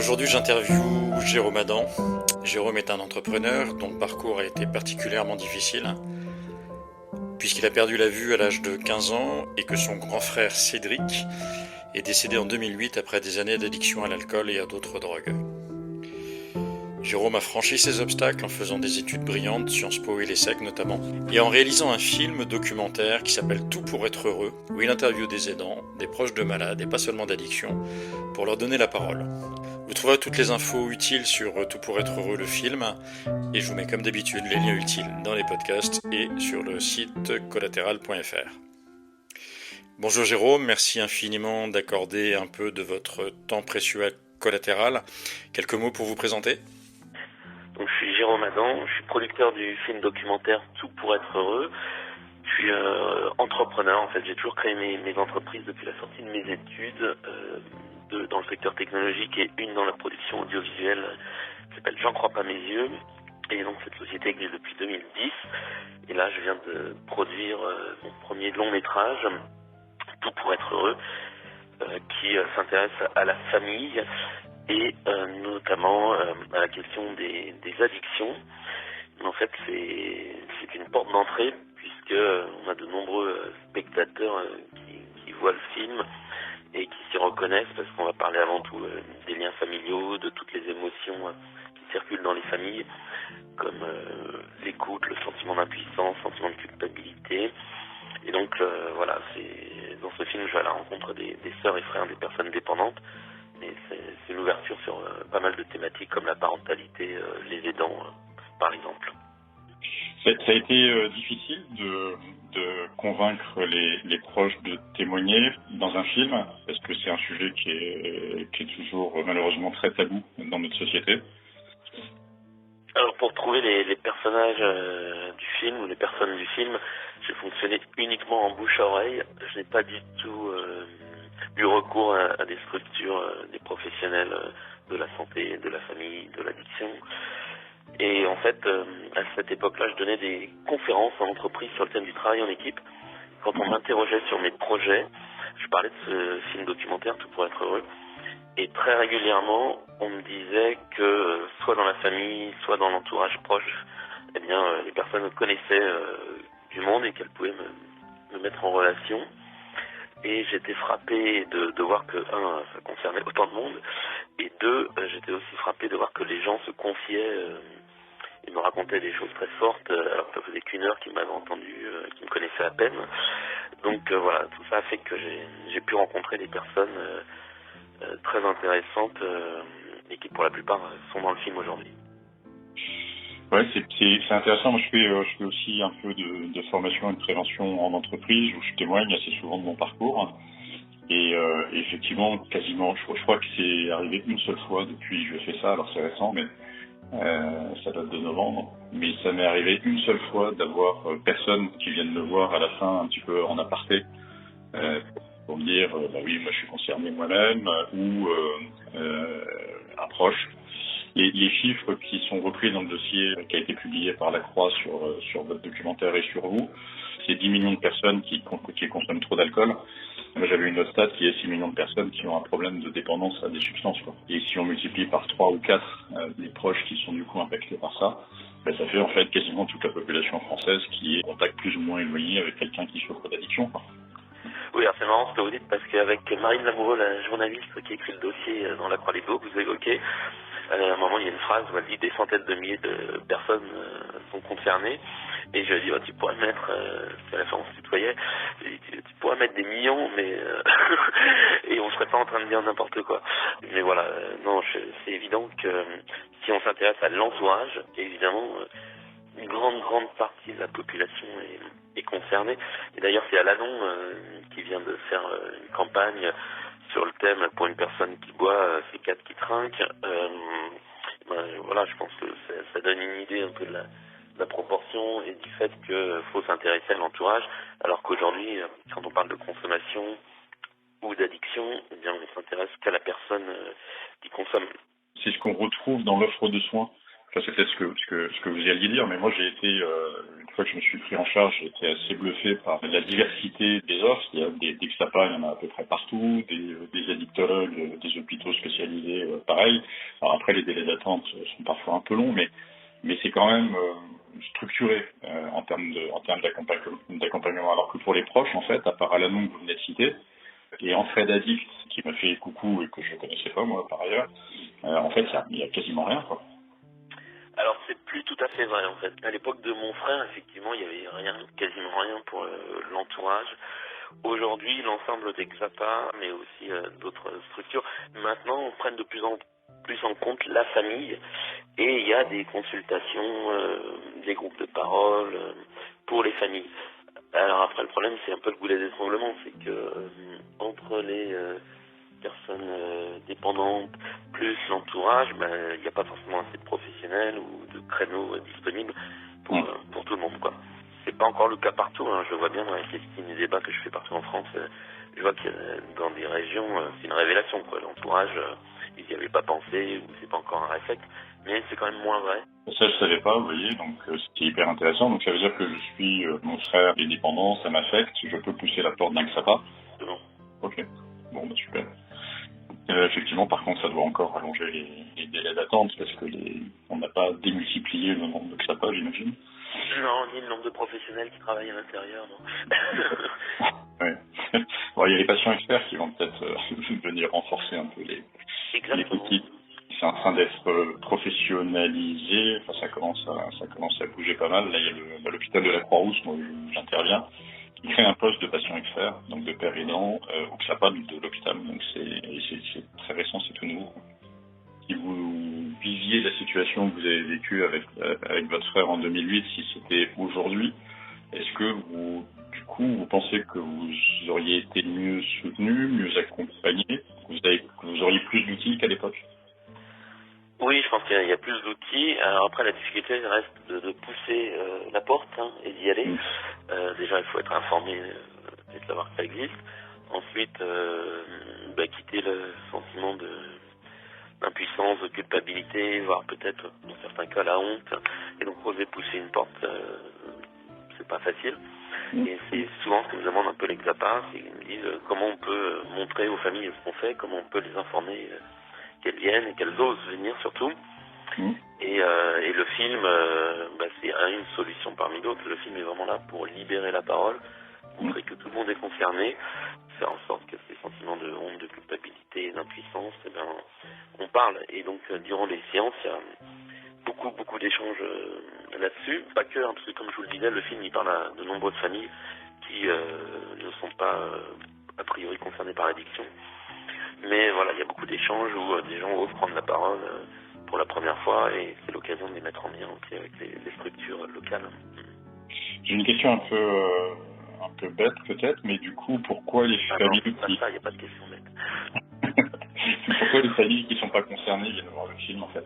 Aujourd'hui, j'interviewe Jérôme Adam. Jérôme est un entrepreneur dont le parcours a été particulièrement difficile, puisqu'il a perdu la vue à l'âge de 15 ans et que son grand frère Cédric est décédé en 2008 après des années d'addiction à l'alcool et à d'autres drogues. Jérôme a franchi ces obstacles en faisant des études brillantes, Sciences Po et l'ESSEC notamment, et en réalisant un film documentaire qui s'appelle Tout pour être heureux, où il interviewe des aidants, des proches de malades et pas seulement d'addiction, pour leur donner la parole. Vous trouverez toutes les infos utiles sur Tout pour être heureux, le film, et je vous mets comme d'habitude les liens utiles dans les podcasts et sur le site collatéral.fr. Bonjour Jérôme, merci infiniment d'accorder un peu de votre temps précieux à Collatéral. Quelques mots pour vous présenter ? Donc, je suis Jérôme Adam, je suis producteur du film documentaire Tout pour être heureux. Je suis entrepreneur, en fait, j'ai toujours créé mes entreprises depuis la sortie de mes études, deux dans le secteur technologique et une dans la production audiovisuelle qui s'appelle J'en crois pas mes yeux. Et donc cette société existe depuis 2010. Et là, je viens de produire mon premier long métrage, Tout pour être heureux, qui s'intéresse à la famille et notamment à la question des addictions. En fait, c'est une porte d'entrée puisque on a de nombreux spectateurs qui voient le film et qui s'y reconnaissent parce qu'on va parler avant tout des liens familiaux, de toutes les émotions qui circulent dans les familles, comme l'écoute, le sentiment d'impuissance, le sentiment de culpabilité. Et donc voilà, dans ce film, je vais à la rencontre des sœurs et frères des personnes dépendantes. Mais c'est une ouverture sur pas mal de thématiques comme la parentalité, les aidants, par exemple. Ça a été difficile de convaincre les proches de témoigner dans un film, parce que c'est un sujet qui est toujours malheureusement très tabou dans notre société. Alors pour trouver les personnages du film ou les personnes du film, j'ai fonctionné uniquement en bouche à oreille. Je n'ai pas du tout eu recours à des structures, des professionnels de la santé, de la famille, de l'addiction. Et en fait, à cette époque-là, je donnais des conférences en entreprise sur le thème du travail en équipe. Quand on m'interrogeait sur mes projets, je parlais de ce film documentaire, Tout pour être heureux. Et très régulièrement, on me disait que soit dans la famille, soit dans l'entourage proche, eh bien, les personnes connaissaient du monde et qu'elles pouvaient me mettre en relation. Et j'étais frappé de voir que, un, ça concernait autant de monde, et deux, j'étais aussi frappé de voir que les gens se confiaient et me racontaient des choses très fortes, alors que ça faisait qu'une heure qu'ils m'avaient entendu, qu'ils me connaissaient à peine. Donc voilà, tout ça a fait que j'ai pu rencontrer des personnes très intéressantes et qui pour la plupart sont dans le film aujourd'hui. Ouais, c'est intéressant. Moi, je fais aussi un peu de formation et de prévention en entreprise où je témoigne assez souvent de mon parcours. Et effectivement, quasiment, je crois que c'est arrivé une seule fois depuis que je fais ça. Alors c'est récent, mais ça date de novembre. Mais ça m'est arrivé une seule fois d'avoir personne qui vienne me voir à la fin un petit peu en aparté pour me dire bah oui, moi je suis concerné moi-même ou un proche. Les chiffres qui sont repris dans le dossier qui a été publié par la Croix sur votre documentaire et sur vous, c'est 10 millions de personnes qui consomment trop d'alcool. Moi, j'avais une autre stat qui est 6 millions de personnes qui ont un problème de dépendance à des substances, quoi. Et si on multiplie par 3 ou 4 les proches qui sont du coup impactés par ça, ben, ça fait en fait quasiment toute la population française qui est en contact plus ou moins éloigné avec quelqu'un qui souffre d'addiction, quoi. Oui, alors c'est marrant ce que vous dites parce qu'avec Marine Lamoureux, la journaliste qui écrit le dossier dans la Croix-les-Beaux, que vous évoquez, à un moment il y a une phrase où elle dit des centaines de milliers de personnes sont concernées. Et je lui ai dit, oh, tu pourrais mettre, c'est la fin on se tutoyait, je lui ai dit, tu pourrais mettre des millions, mais et on serait pas en train de dire n'importe quoi. Mais voilà, non, c'est évident que si on s'intéresse à l'entourage, évidemment, une grande partie de la population est concernée. Et d'ailleurs, c'est Alanon qui vient de faire une campagne sur le thème pour une personne qui boit, c'est 4 qui trinquent. Voilà, je pense que ça donne une idée un peu de la proportion et du fait qu'il faut s'intéresser à l'entourage, alors qu'aujourd'hui, quand on parle de consommation ou d'addiction, eh bien, on s'intéresse qu'à la personne qui consomme. C'est ce qu'on retrouve dans l'offre de soins Enfin, c'est peut-être ce que vous alliez dire, mais moi j'ai été, une fois que je me suis pris en charge, j'ai été assez bluffé par la diversité des offres. Il y a des XAPA, il y en a à peu près partout, des addictologues, des hôpitaux spécialisés, pareil. Alors après, les délais d'attente sont parfois un peu longs, mais c'est quand même structuré en termes d'accompagnement. Alors que pour les proches, en fait, à part Alanon que vous venez de citer, et Enfred Addict, qui m'a fait coucou et que je connaissais pas moi par ailleurs, en fait, il y a quasiment rien, quoi. Alors c'est plus tout à fait vrai en fait. À l'époque de mon frère, effectivement, il y avait rien, quasiment rien pour l'entourage. Aujourd'hui, l'ensemble des XAPA, mais aussi d'autres structures, maintenant prennent de plus en plus en compte la famille et il y a des consultations, des groupes de parole pour les familles. Alors après, le problème, c'est un peu le goulet d'étranglement, c'est que entre les personnes dépendantes plus l'entourage, il n'y a pas forcément assez de professionnels ou de créneaux disponibles pour tout le monde, quoi. C'est pas encore le cas partout, hein. Je vois bien dans les listings des débats que je fais partout en France, je vois que dans des régions, c'est une révélation, quoi. L'entourage, ils n'y avaient pas pensé ou c'est pas encore un réflexe, mais c'est quand même moins vrai. Ça, je savais pas, vous voyez, donc c'était hyper intéressant. Donc ça veut dire que je suis mon frère est dépendant, ça m'affecte, je peux pousser la porte d'un XAPA. Bon. Ok, bon, bah super. Effectivement, par contre, ça doit encore allonger les délais d'attente parce que on n'a pas démultiplié le nombre de XAPA, j'imagine. Non, ni le nombre de professionnels qui travaillent à l'intérieur, non. Ouais. Bon, il y a les patients experts qui vont peut-être venir renforcer un peu les Exactement. équipes. C'est en train d'être professionnalisé. Enfin, ça commence à bouger pas mal. Là, il y a l'hôpital de la Croix-Rousse, moi j'interviens, qui crée un poste de patient expert, donc de père aidant, au XAPA de l'hôpital. Donc c'est très récent, c'est tout nouveau. Si vous visiez la situation que vous avez vécue avec votre frère en 2008, si c'était aujourd'hui, est-ce que du coup, vous pensez que vous auriez été mieux soutenu, mieux accompagné, que vous auriez plus d'outils qu'à l'époque? Oui, je pense qu'il y a plus d'outils. Alors après, la difficulté reste de pousser la porte et d'y aller. Déjà, il faut être informé et de savoir que ça existe. Ensuite, quitter le sentiment d'impuissance, de culpabilité, voire peut-être, dans certains cas, la honte. Et donc, oser pousser une porte, c'est pas facile. Et c'est souvent ce que me demandent un peu les XAPA, c'est qu'ils me disent comment on peut montrer aux familles ce qu'on fait, comment on peut les informer qu'elles viennent et qu'elles osent venir surtout. Et le film, c'est une solution parmi d'autres. Le film est vraiment là pour libérer la parole, montrer que tout le monde est concerné, faire en sorte que ces sentiments de honte, de culpabilité et d'impuissance, on parle. Et donc, durant les séances, il y a beaucoup d'échanges là-dessus. Pas que, parce que comme je vous le disais, le film il parle à de nombreuses familles qui ne sont pas a priori concernées par l'addiction. Mais voilà, il y a beaucoup d'échanges où des gens osent prendre la parole pour la première fois et c'est l'occasion de les mettre en lien aussi avec les structures locales. J'ai une question un peu bête peut-être, mais du coup, pourquoi les familles Non, pas ça, il n'y a pas de question bête. Pourquoi les familles qui ne sont pas concernées viennent voir le film en fait?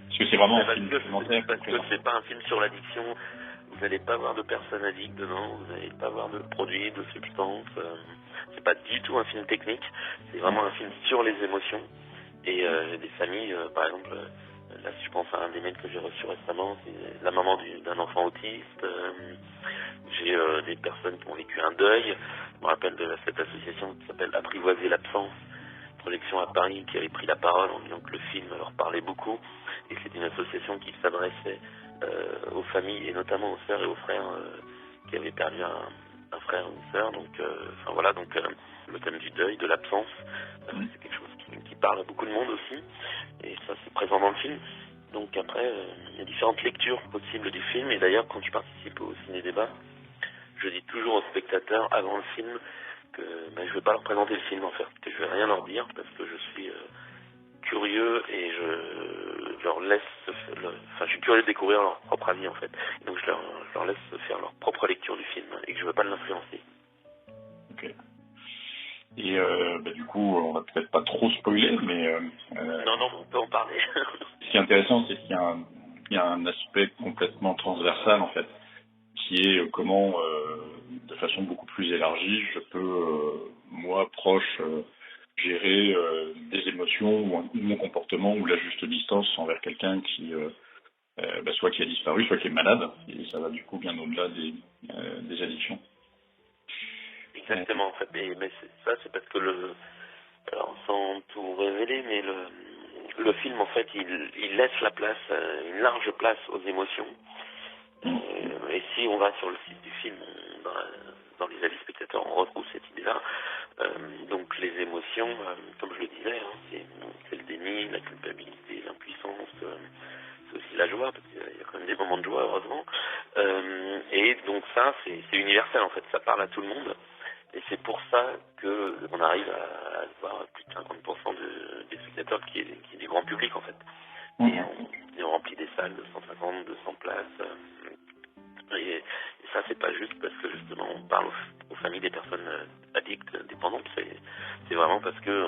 Parce que c'est vraiment un film documentaire. Parce que c'est pas un film sur l'addiction. Vous n'allez pas voir de personnes addictes dedans, vous n'allez pas voir de produits, de substances. C'est pas du tout un film technique. C'est vraiment un film sur les émotions. Et des familles, par exemple, là si je pense à un des mails que j'ai reçu récemment, c'est la maman d'un enfant autiste. J'ai des personnes qui ont vécu un deuil. Je me rappelle de cette association qui s'appelle Apprivoiser l'absence, projection à Paris, qui avait pris la parole en disant que le film leur parlait beaucoup. Et c'est une association qui s'adressait aux familles et notamment aux sœurs et aux frères qui avaient perdu un frère ou une sœur. Donc, le thème du deuil, de l'absence, c'est quelque chose qui parle à beaucoup de monde aussi. Et ça, c'est présent dans le film. Donc après, il y a différentes lectures possibles du film. Et d'ailleurs, quand je participe au ciné-débat, je dis toujours aux spectateurs avant le film que je ne vais pas leur présenter le film en fait, que je vais rien leur dire parce que je suis curieux et je leur laisse, je suis curieux de découvrir leur propre avis en fait. Et donc je leur laisse faire leur propre lecture du film et que je ne veux pas l'influencer. Ok. Et du coup, on va peut-être pas trop spoiler, mais non, on peut en parler. Ce qui est intéressant, c'est qu'il y a un aspect complètement transversal en fait, qui est comment, de façon beaucoup plus élargie, je peux, moi, proche, gérer des émotions ou mon comportement ou la juste distance envers quelqu'un qui soit qui a disparu, soit qui est malade, et ça va du coup bien au-delà des addictions. Exactement, en fait. Mais c'est parce que alors sans tout révéler, mais le film, en fait, il laisse la place, une large place aux émotions. Et si on va sur le site du film, dans les avis spectateurs, on retrouve cette idée-là. Donc les émotions, comme je le disais, hein, c'est le déni, la culpabilité, l'impuissance, c'est aussi la joie, parce qu'il y a quand même des moments de joie, heureusement. Et donc ça, c'est universel en fait, ça parle à tout le monde. Et c'est pour ça qu'on arrive à avoir plus de 50% des spectateurs qui est du grand public en fait. Et on remplit des salles de 150, 200 places. Et ça, c'est pas juste parce que justement on parle aux familles des personnes addictes, dépendantes. C'est vraiment parce que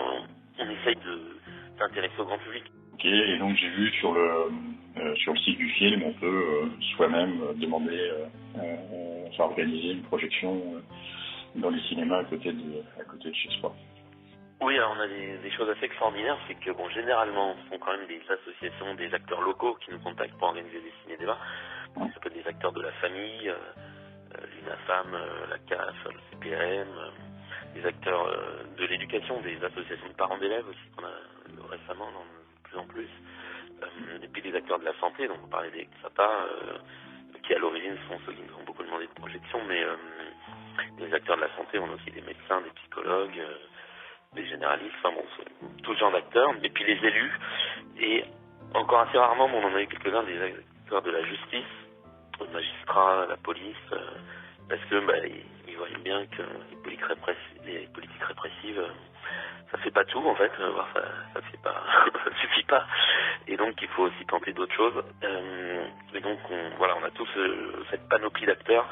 on essaye de s'intéresser au grand public. Ok, et donc j'ai vu sur le site du film, on peut soi-même demander, organiser une projection dans les cinémas à côté de chez soi. Oui, alors on a des choses assez extraordinaires, c'est que bon, généralement, ce sont quand même des associations, des acteurs locaux qui nous contactent pour organiser des ciné-débats. Ça peut être des acteurs de la famille, l'UNAFAM, la CAF, le CPM, des acteurs de l'éducation, des associations de parents d'élèves aussi qu'on a récemment, de plus en plus, et puis des acteurs de la santé, donc on parlait des XAPA, qui à l'origine sont ceux qui nous ont beaucoup demandé de projection, mais les acteurs de la santé, on a aussi des médecins, des psychologues, des généralistes, enfin bon, tout genre d'acteurs, et puis les élus, et encore assez rarement, on en a eu quelques-uns, des acteurs de la justice, les magistrats, la police, parce que ils voyaient bien que les politiques répressives, ça fait pas tout en fait, ça fait pas, ça suffit pas, et donc il faut aussi tenter d'autres choses. Et donc on a tous cette panoplie d'acteurs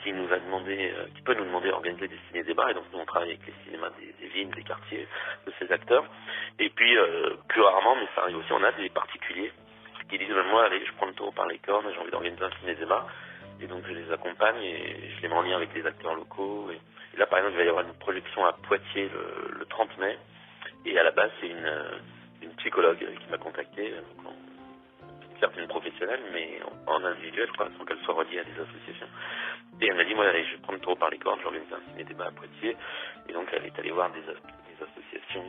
qui nous a demandé, qui peut nous demander d'organiser des ciné-débats, et donc nous on travaille avec les cinémas des villes, des quartiers de ces acteurs. Et puis plus rarement, mais ça arrive aussi, on a des particuliers qui disent moi allez, je prends le taureau par les cornes, j'ai envie d'organiser un ciné-débat, et donc je les accompagne et je les mets en lien avec des acteurs locaux. Et là par exemple il va y avoir une projection à Poitiers le 30 mai, et à la base c'est une psychologue qui m'a contacté, certes une professionnelle, mais en individuel, sans qu'elle soit reliée à des associations. Et elle m'a dit, moi, allez, je vais prendre le taureau par les cornes, j'organise un ciné-débat à Poitiers. Et donc, elle est allée voir des associations.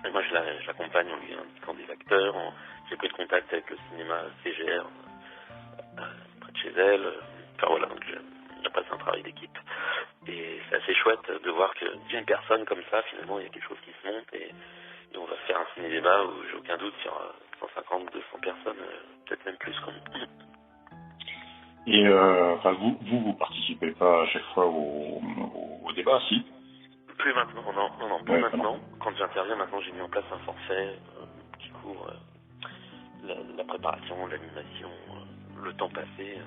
Et moi, je l'accompagne en lui indiquant des acteurs. J'ai pris le contact avec le cinéma CGR, près de chez elle. Enfin, voilà, donc après, c'est un travail d'équipe. Et c'est assez chouette de voir que d'une personne comme ça, finalement, il y a quelque chose qui se monte. Et on va faire un ciné-débat où j'ai aucun doute sur 150, 200 personnes, peut-être même plus quand même. Et vous participez pas à chaque fois au débat, si? Plus maintenant, non, plus maintenant. Quand j'interviens maintenant, j'ai mis en place un forfait qui couvre la préparation, l'animation, le temps passé.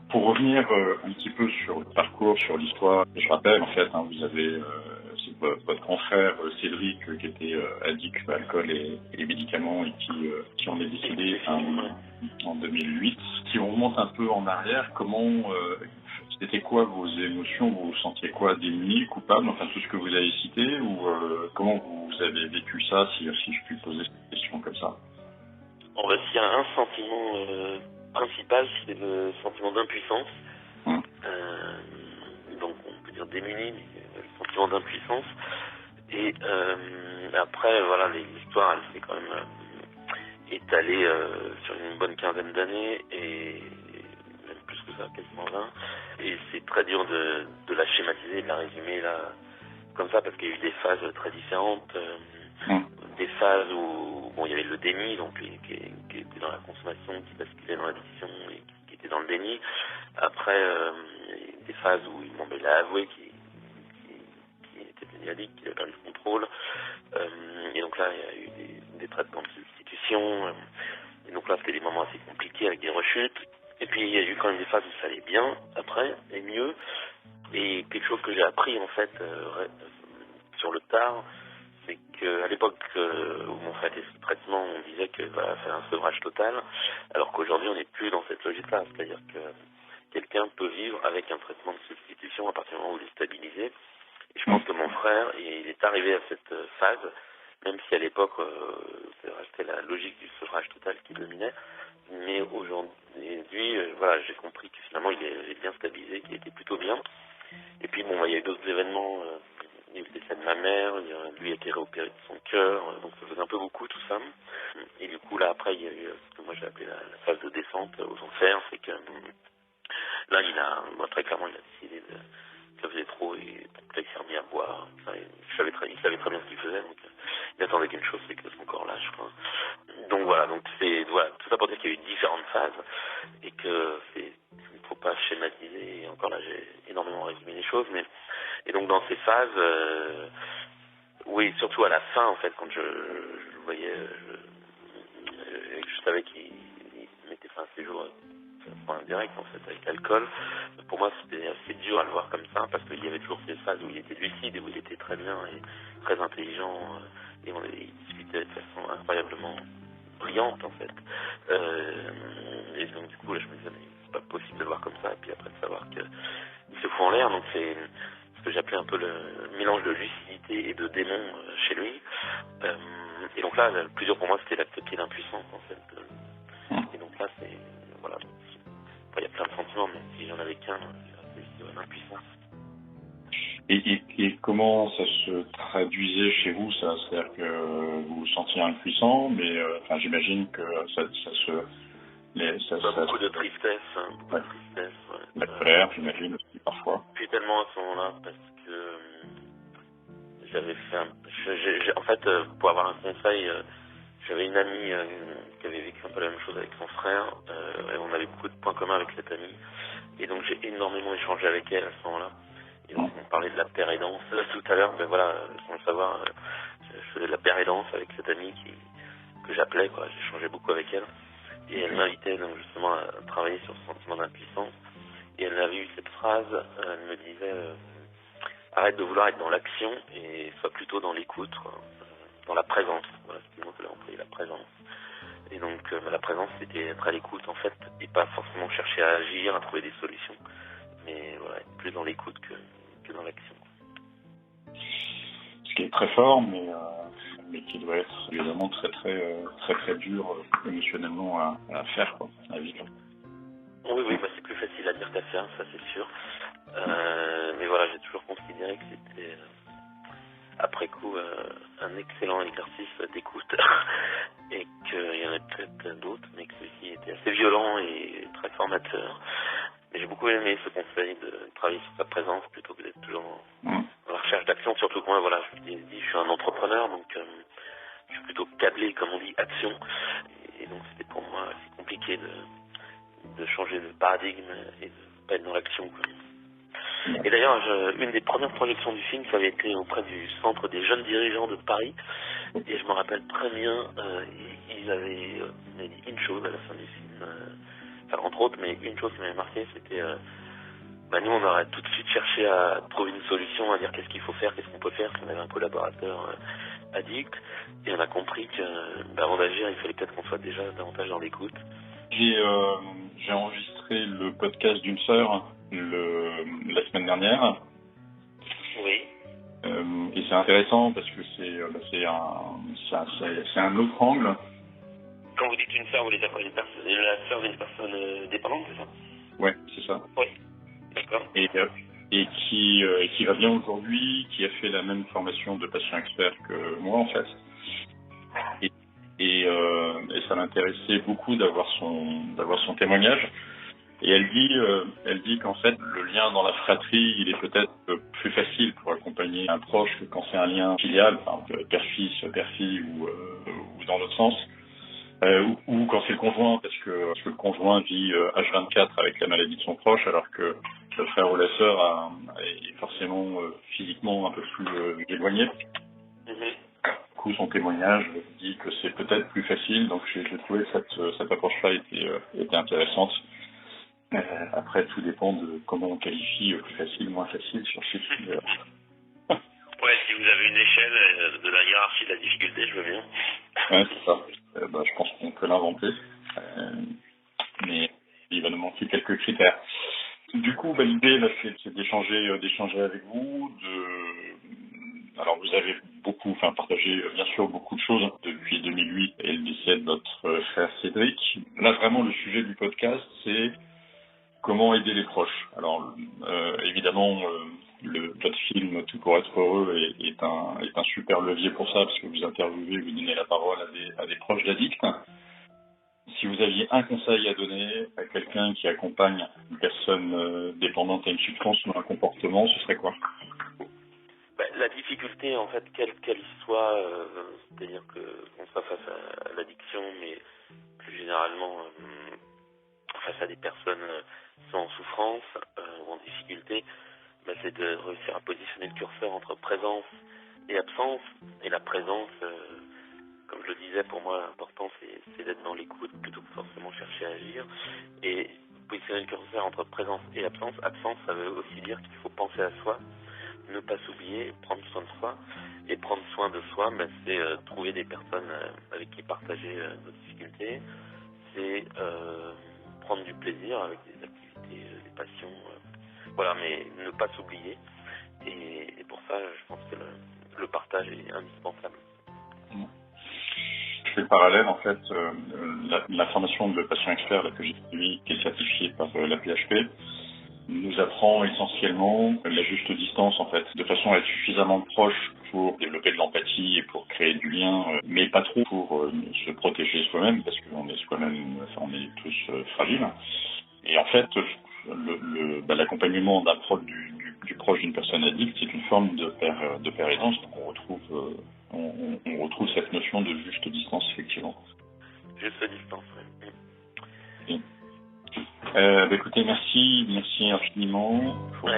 Pour revenir un petit peu sur le parcours, sur l'histoire, je rappelle en fait, vous avez c'est votre grand frère Cédric qui était addict à l'alcool et médicaments et qui en est décédé en 2008. Si on remonte un peu en arrière, c'était quoi vos émotions? Vous sentiez quoi, démunis, coupables, enfin tout ce que vous avez cité, ou comment vous avez vécu ça, si je puis poser cette question comme ça? S'il y a un sentiment principal, c'est le sentiment d'impuissance. Donc on peut dire démuni, mais le sentiment d'impuissance. Et après, voilà, l'histoire, elle s'est quand même étalée sur une bonne quinzaine d'années, et même plus que ça, quasiment 20. Et c'est très dur de la schématiser, de la résumer là, comme ça, parce qu'il y a eu des phases très différentes. Des phases où il y avait le déni, donc qui était dans la consommation, qui basculait dans l'addiction et qui était dans le déni. Après, des phases où il a avoué qu'il était devenu addict, qu'il avait perdu le contrôle. Et donc là, il y a eu des traitements de substitution. Et donc là, c'était des moments assez compliqués avec des rechutes. Et puis, il y a eu quand même des phases où ça allait bien, après, et mieux. Et quelque chose que j'ai appris, en fait, sur le tard, c'est qu'à l'époque où mon frère était sous traitement, on disait qu'il va faire un sevrage total, alors qu'aujourd'hui, on n'est plus dans cette logique-là. C'est-à-dire que quelqu'un peut vivre avec un traitement de substitution à partir du moment où il est stabilisé. Et je pense que mon frère, il est arrivé à cette phase, même si à l'époque, c'était la logique du sevrage total qui dominait. Mais aujourd'hui, voilà, j'ai compris que finalement il est bien stabilisé, qu'il était plutôt bien. Et puis bon, il y a eu d'autres événements. Il y a eu le décès de ma mère, lui a été réopéré de son cœur, donc ça faisait un peu beaucoup tout ça. Et du coup là après il y a eu ce que moi j'ai appelé la phase de descente aux enfers, c'est que là très clairement il a décidé que ça faisait trop et peut-être qu'il s'est remis à boire. Enfin, il savait très bien ce qu'il faisait, donc il attendait qu'une chose, c'est que son corps lâche, quoi. Donc voilà, voilà, tout ça pour dire qu'il y a eu différentes phases et que il ne faut pas schématiser. Et encore là j'ai énormément résumé les choses, et donc dans ces phases, oui, surtout à la fin en fait, quand je le voyais, je savais qu'il mettait fin à ses jours indirect en fait avec l'alcool. Pour moi c'était assez dur à le voir comme ça parce qu'il y avait toujours ces phases où il était lucide et où il était très bien et très intelligent et il discutait de façon incroyablement brillante en fait. Et donc du coup là je me disais mais c'est pas possible de le voir comme ça et puis après de savoir qu'il se fout en l'air, donc c'est ce que j'appelais un peu le mélange de lucidité et de démon chez lui. Et donc là le plus dur pour moi c'était l'accepter l'impuissance en fait. Et donc là c'est voilà. Il y a plein de sentiments, mais si j'en avais qu'un, c'est l'impuissance. Et comment ça se traduisait chez vous, ça? C'est-à-dire que vous vous sentiez impuissant, mais j'imagine que ça beaucoup de tristesse, beaucoup de tristesse. Ouais. La colère, j'imagine aussi parfois. Puis tellement à ce moment-là, parce que j'avais fait en fait, pour avoir un conseil, j'avais une amie qui avait vécu un peu la même chose avec son frère, et on avait beaucoup de points communs avec cette amie, et donc j'ai énormément échangé avec elle à ce moment-là. Et donc on parlait de la paire aidance tout à l'heure, mais voilà, sans le savoir, je faisais de la paire aidance avec cette amie que j'appelais, quoi. J'échangeais beaucoup avec elle, et elle m'invitait donc justement à travailler sur ce sentiment d'impuissance. Et elle avait eu cette phrase, elle me disait arrête de vouloir être dans l'action et sois plutôt dans l'écoute, quoi. Dans la présence. Voilà ce mot que elle a employé, la présence. Et donc la présence, c'était être à l'écoute en fait, et pas forcément chercher à agir, à trouver des solutions, mais voilà, être plus dans l'écoute que dans l'action. Ce qui est très fort, mais qui doit être évidemment très dur émotionnellement à faire, quoi, à vivre. Oui, bah, c'est plus facile à dire qu'à faire, ça c'est sûr. Mais voilà, j'ai toujours considéré que c'était après coup un excellent exercice d'écoute et qu'il y en a peut-être d'autres, mais que celui-ci était assez violent et très formateur. Mais j'ai beaucoup aimé ce conseil de travailler sur sa présence plutôt que d'être toujours dans la recherche d'action, surtout que moi, voilà, je suis un entrepreneur, donc je suis plutôt câblé, comme on dit, action. Et donc c'était pour moi assez compliqué de changer de paradigme et de pas être dans l'action, quoi. Et d'ailleurs, une des premières projections du film, ça avait été auprès du Centre des jeunes dirigeants de Paris. Et je me rappelle très bien, ils avaient dit une chose à la fin du film, entre autres, mais une chose qui m'avait marqué, c'était nous, on aurait tout de suite cherché à trouver une solution, à dire qu'est-ce qu'il faut faire, qu'est-ce qu'on peut faire, si on avait un collaborateur addict. Et on a compris que, avant d'agir, il fallait peut-être qu'on soit déjà davantage dans l'écoute. J'ai enregistré le podcast d'une sœur la semaine dernière. Oui. Et c'est intéressant parce que c'est un autre angle. Quand vous dites une sœur, vous voulez dire quoi, la sœur d'une personne dépendante, c'est ça? Ouais, c'est ça. Oui. D'accord. Et qui va bien aujourd'hui, qui a fait la même formation de patient expert que moi en fait. Et ça m'intéressait beaucoup d'avoir son témoignage. Et elle dit qu'en fait le lien dans la fratrie, il est peut-être plus facile pour accompagner un proche que quand c'est un lien filial, père-fils, père-fille ou dans l'autre sens, ou quand c'est le conjoint, parce que le conjoint vit H24 avec la maladie de son proche, alors que le frère ou la sœur est forcément physiquement un peu plus éloigné. Du coup, son témoignage dit que c'est peut-être plus facile, donc j'ai trouvé que cette approche-là était intéressante. Après, tout dépend de comment on qualifie plus facile, moins facile sur ces sujets. Ouais, si vous avez une échelle de la hiérarchie de la difficulté, je veux bien. Ouais, c'est ça. Je pense qu'on peut l'inventer, mais il va nous manquer quelques critères. Du coup, l'idée là, c'est d'échanger avec vous. Alors, vous avez partagé bien sûr beaucoup de choses depuis 2008 et le décès de notre frère Cédric. Là, vraiment, le sujet du podcast, c'est comment aider les proches. Alors, évidemment, votre film Tout pour être heureux est un super levier pour ça, parce que vous interviewez, vous donnez la parole à des proches d'addicts. Si vous aviez un conseil à donner à quelqu'un qui accompagne une personne dépendante à une substance ou à un comportement, ce serait quoi? La difficulté, en fait, quelle soit, c'est-à-dire qu'on soit face à l'addiction, mais plus généralement face à des personnes qui sont en souffrance ou en difficulté, c'est de réussir à positionner le curseur entre présence et absence. Et la présence, comme je le disais, pour moi, l'important, c'est d'être dans l'écoute plutôt que forcément chercher à agir. Et positionner le curseur entre présence et absence. Absence, ça veut aussi dire qu'il faut penser à soi, ne pas s'oublier, prendre soin de soi. Et prendre soin de soi, c'est trouver des personnes avec qui partager nos difficultés. C'est prendre du plaisir avec des activités, des passions. Voilà, mais ne pas s'oublier. Et pour ça, je pense que le partage est indispensable. Je fais le parallèle, en fait, la formation de patient expert là, que j'ai suivie, qui est certifiée par la PHP, nous apprend essentiellement la juste distance, en fait, de façon à être suffisamment proche pour développer de l'empathie et pour créer du lien, mais pas trop pour se protéger soi-même, parce qu'on est on est tous fragiles. Et en fait, l'accompagnement d'un proche du proche d'une personne addicte, c'est une forme de pérénance. Donc on retrouve cette notion de juste distance, effectivement. Juste distance, oui. Oui. Écoutez, merci infiniment pour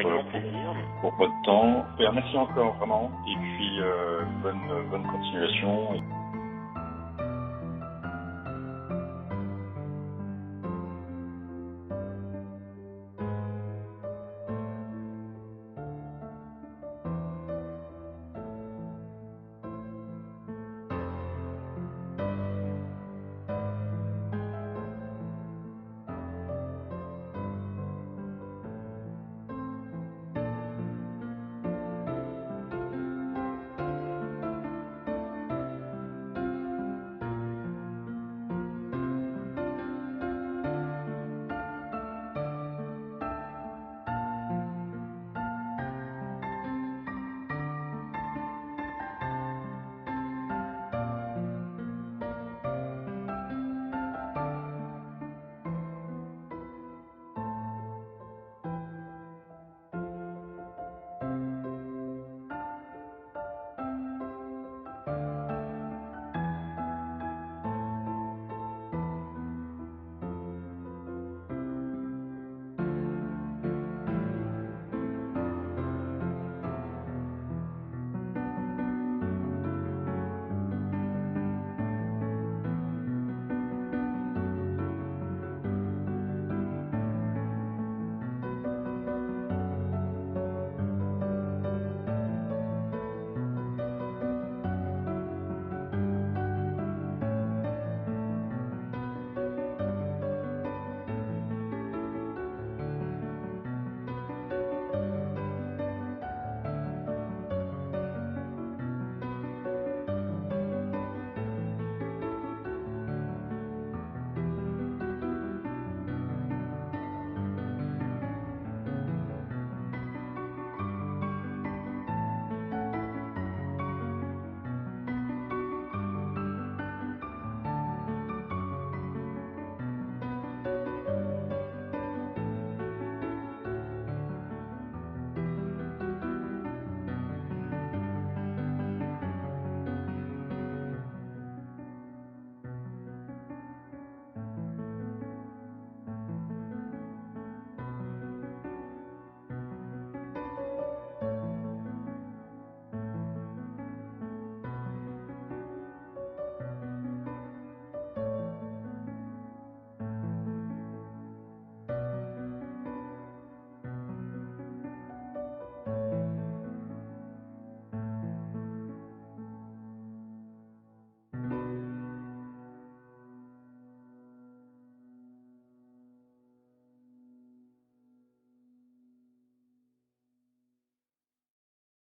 votre temps. Merci encore, vraiment. Et puis, bonne continuation.